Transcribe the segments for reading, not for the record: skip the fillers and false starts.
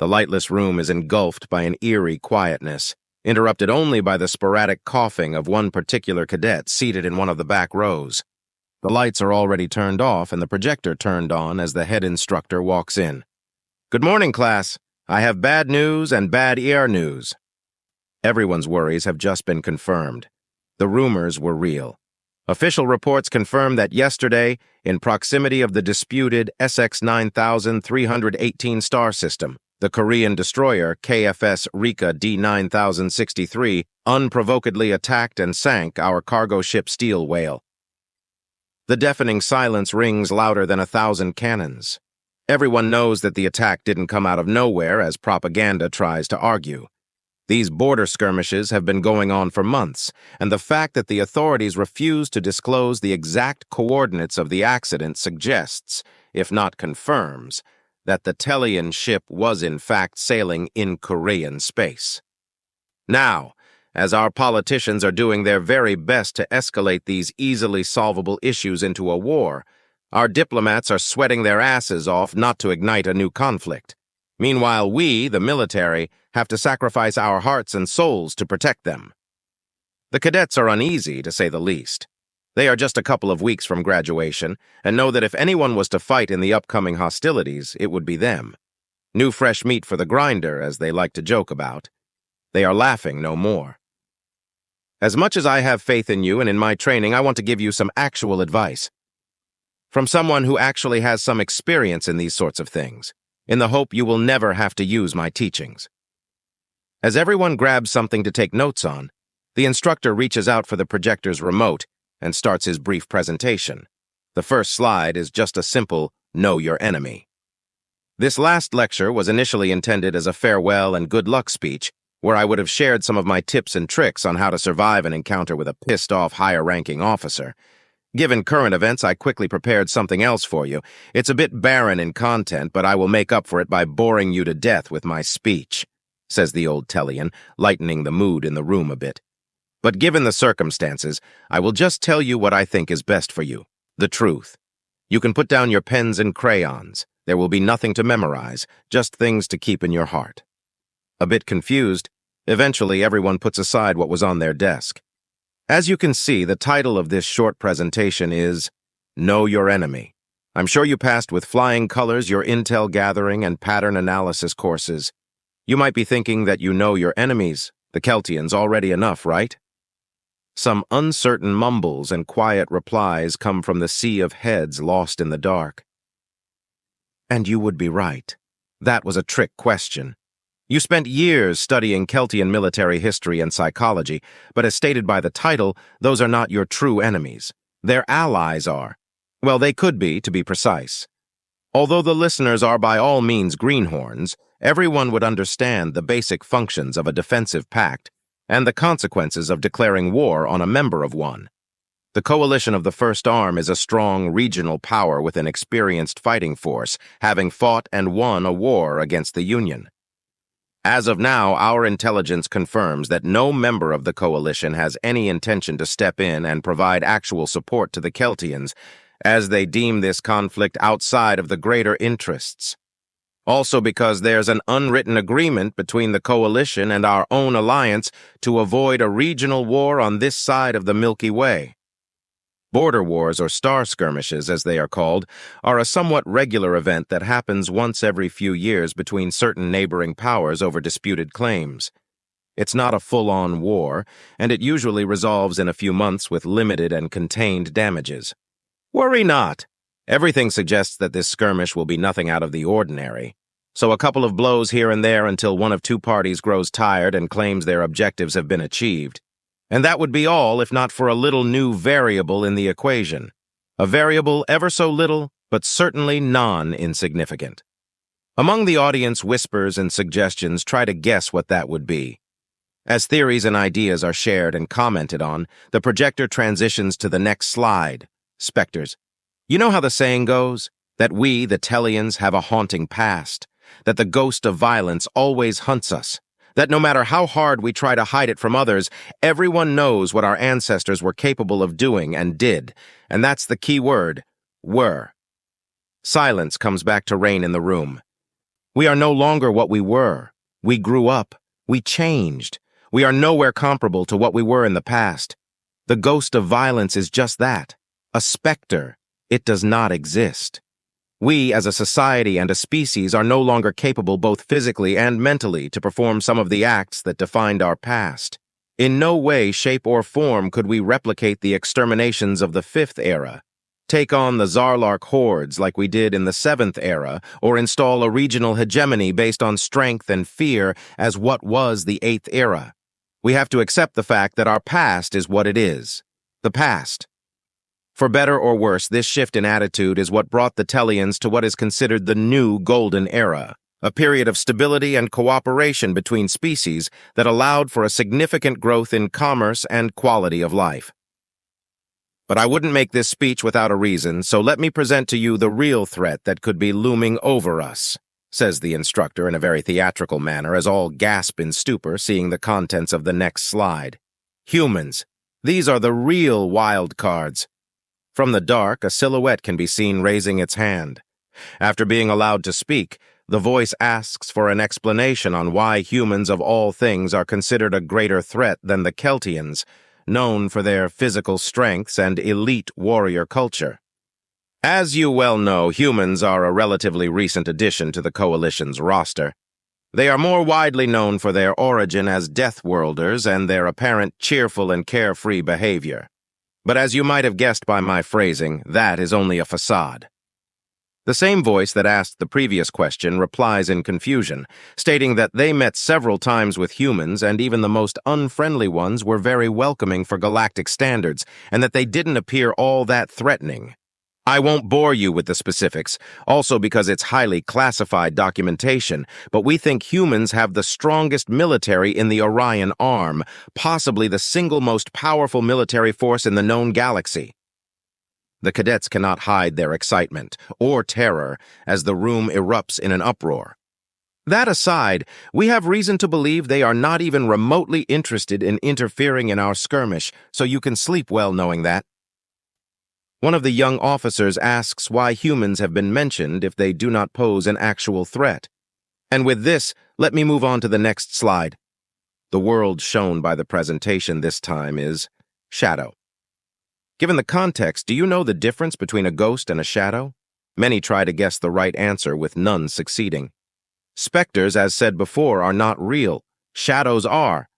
The lightless room is engulfed by an eerie quietness, interrupted only by the sporadic coughing of one particular cadet seated in one of the back rows. The lights are already turned off and the projector turned on as the head instructor walks in. "Good morning, class. I have bad news and bad ear news." Everyone's worries have just been confirmed. The rumors were real. Official reports confirm that yesterday, in proximity of the disputed SX 9318 star system, the Korean destroyer KFS Rika D-9063 unprovokedly attacked and sank our cargo ship Steel Whale. The deafening silence rings louder than 1,000 cannons. Everyone knows that the attack didn't come out of nowhere, as propaganda tries to argue. These border skirmishes have been going on for months, and the fact that the authorities refuse to disclose the exact coordinates of the accident suggests, if not confirms, that the Telian ship was in fact sailing in Korean space. Now, as our politicians are doing their very best to escalate these easily solvable issues into a war, our diplomats are sweating their asses off not to ignite a new conflict. Meanwhile, we, the military, have to sacrifice our hearts and souls to protect them. The cadets are uneasy, to say the least. They are just a couple of weeks from graduation and know that if anyone was to fight in the upcoming hostilities, it would be them. New fresh meat for the grinder, as they like to joke about. They are laughing no more. As much as I have faith in you and in my training, I want to give you some actual advice. From someone who actually has some experience in these sorts of things, in the hope you will never have to use my teachings. As everyone grabs something to take notes on, the instructor reaches out for the projector's remote and starts his brief presentation. The first slide is just a simple, "Know your enemy." This last lecture was initially intended as a farewell and good luck speech, where I would have shared some of my tips and tricks on how to survive an encounter with a pissed-off higher-ranking officer. Given current events, I quickly prepared something else for you. It's a bit barren in content, but I will make up for it by boring you to death with my speech, says the old Telian, lightening the mood in the room a bit. But given the circumstances, I will just tell you what I think is best for you, the truth. You can put down your pens and crayons. There will be nothing to memorize, just things to keep in your heart. A bit confused, eventually everyone puts aside what was on their desk. As you can see, the title of this short presentation is Know Your Enemy. I'm sure you passed with flying colors your intel gathering and pattern analysis courses. You might be thinking that you know your enemies, the Keltians, already enough, right? Some uncertain mumbles and quiet replies come from the sea of heads lost in the dark. And you would be right. That was a trick question. You spent years studying Keltian military history and psychology, but as stated by the title, those are not your true enemies. Their allies are. Well, they could be, to be precise. Although the listeners are by all means greenhorns, everyone would understand the basic functions of a defensive pact and the consequences of declaring war on a member of one. The coalition of the First Arm is a strong regional power with an experienced fighting force, having fought and won a war against the Union. As of now, our intelligence confirms that no member of the coalition has any intention to step in and provide actual support to the Keltians, as they deem this conflict outside of the greater interests. Also because there's an unwritten agreement between the coalition and our own alliance to avoid a regional war on this side of the Milky Way. Border wars, or star skirmishes as they are called, are a somewhat regular event that happens once every few years between certain neighboring powers over disputed claims. It's not a full-on war, and it usually resolves in a few months with limited and contained damages. Worry not. Everything suggests that this skirmish will be nothing out of the ordinary. So a couple of blows here and there until one of two parties grows tired and claims their objectives have been achieved. And that would be all if not for a little new variable in the equation. A variable ever so little, but certainly non-insignificant. Among the audience whispers and suggestions, try to guess what that would be. As theories and ideas are shared and commented on, the projector transitions to the next slide. Spectres. You know how the saying goes? That we, the Telians, have a haunting past. That the ghost of violence always hunts us. That no matter how hard we try to hide it from others, everyone knows what our ancestors were capable of doing and did. And that's the key word, were. Silence comes back to reign in the room. We are no longer what we were. We grew up. We changed. We are nowhere comparable to what we were in the past. The ghost of violence is just that, a specter. It does not exist. We, as a society and a species, are no longer capable both physically and mentally to perform some of the acts that defined our past. In no way, shape, or form could we replicate the exterminations of the Fifth Era, take on the Zarlark hordes like we did in the Seventh Era, or install a regional hegemony based on strength and fear as what was the Eighth Era. We have to accept the fact that our past is what it is. The past. For better or worse, this shift in attitude is what brought the Tellians to what is considered the new Golden Era, a period of stability and cooperation between species that allowed for a significant growth in commerce and quality of life. But I wouldn't make this speech without a reason, so let me present to you the real threat that could be looming over us, says the instructor in a very theatrical manner as all gasp in stupor seeing the contents of the next slide. Humans. These are the real wild cards. From the dark, a silhouette can be seen raising its hand. After being allowed to speak, the voice asks for an explanation on why humans of all things are considered a greater threat than the Keltians, known for their physical strengths and elite warrior culture. As you well know, humans are a relatively recent addition to the Coalition's roster. They are more widely known for their origin as Death Worlders and their apparent cheerful and carefree behavior. But as you might have guessed by my phrasing, that is only a facade. The same voice that asked the previous question replies in confusion, stating that they met several times with humans and even the most unfriendly ones were very welcoming for galactic standards, and that they didn't appear all that threatening. I won't bore you with the specifics, also because it's highly classified documentation, but we think humans have the strongest military in the Orion Arm, possibly the single most powerful military force in the known galaxy. The cadets cannot hide their excitement or terror as the room erupts in an uproar. That aside, we have reason to believe they are not even remotely interested in interfering in our skirmish, so you can sleep well knowing that. One of the young officers asks why humans have been mentioned if they do not pose an actual threat. And with this, let me move on to the next slide. The world shown by the presentation this time is shadow. Given the context, do you know the difference between a ghost and a shadow? Many try to guess the right answer with none succeeding. Specters, as said before, are not real. Shadows are.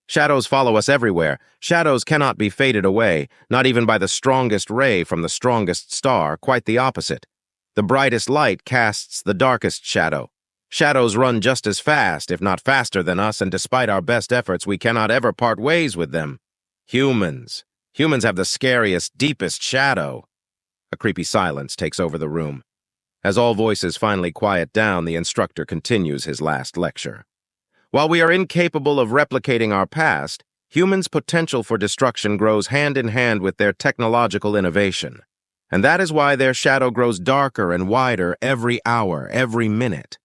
Shadows follow us everywhere. Shadows cannot be faded away, not even by the strongest ray from the strongest star, quite the opposite. The brightest light casts the darkest shadow. Shadows run just as fast, if not faster than us, and despite our best efforts, we cannot ever part ways with them. Humans. Humans have the scariest, deepest shadow. A creepy silence takes over the room. As all voices finally quiet down, the instructor continues his last lecture. While we are incapable of replicating our past, humans' potential for destruction grows hand in hand with their technological innovation. And that is why their shadow grows darker and wider every hour, every minute.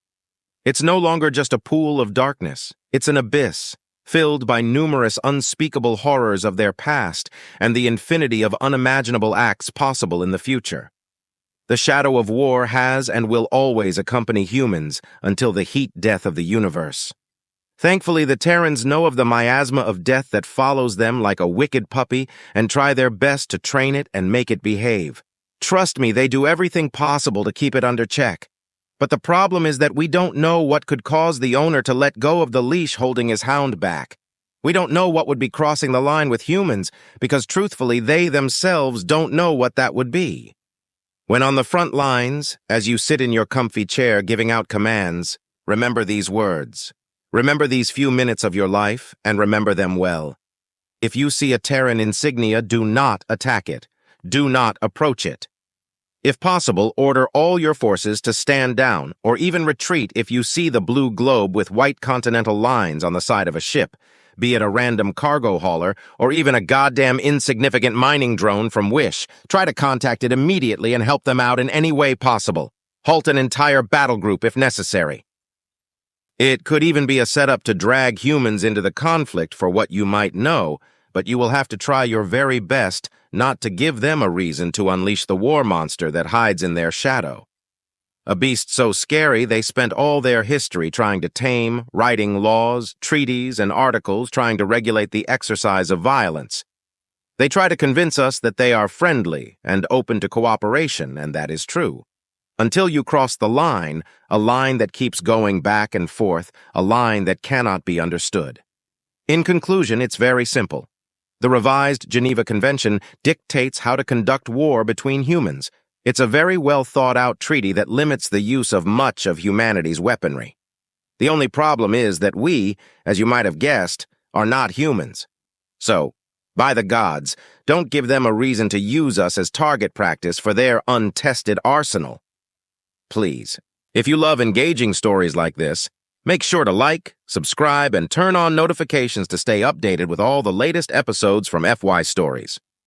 It's no longer just a pool of darkness. It's an abyss, filled by numerous unspeakable horrors of their past and the infinity of unimaginable acts possible in the future. The shadow of war has and will always accompany humans until the heat death of the universe. Thankfully, the Terrans know of the miasma of death that follows them like a wicked puppy and try their best to train it and make it behave. Trust me, they do everything possible to keep it under check. But the problem is that we don't know what could cause the owner to let go of the leash holding his hound back. We don't know what would be crossing the line with humans, because truthfully, they themselves don't know what that would be. When on the front lines, as you sit in your comfy chair giving out commands, remember these words. Remember these few minutes of your life, and remember them well. If you see a Terran insignia, do not attack it. Do not approach it. If possible, order all your forces to stand down, or even retreat if you see the blue globe with white continental lines on the side of a ship, be it a random cargo hauler, or even a goddamn insignificant mining drone from Wish. Try to contact it immediately and help them out in any way possible. Halt an entire battle group if necessary. It could even be a setup to drag humans into the conflict for what you might know, but you will have to try your very best not to give them a reason to unleash the war monster that hides in their shadow. A beast so scary they spent all their history trying to tame, writing laws, treaties, and articles trying to regulate the exercise of violence. They try to convince us that they are friendly and open to cooperation, and that is true. Until you cross the line, a line that keeps going back and forth, a line that cannot be understood. In conclusion, it's very simple. The revised Geneva Convention dictates how to conduct war between humans. It's a very well thought-out treaty that limits the use of much of humanity's weaponry. The only problem is that we, as you might have guessed, are not humans. So, by the gods, don't give them a reason to use us as target practice for their untested arsenal. Please, if you love engaging stories like this, make sure to like, subscribe, and turn on notifications to stay updated with all the latest episodes from FY Stories.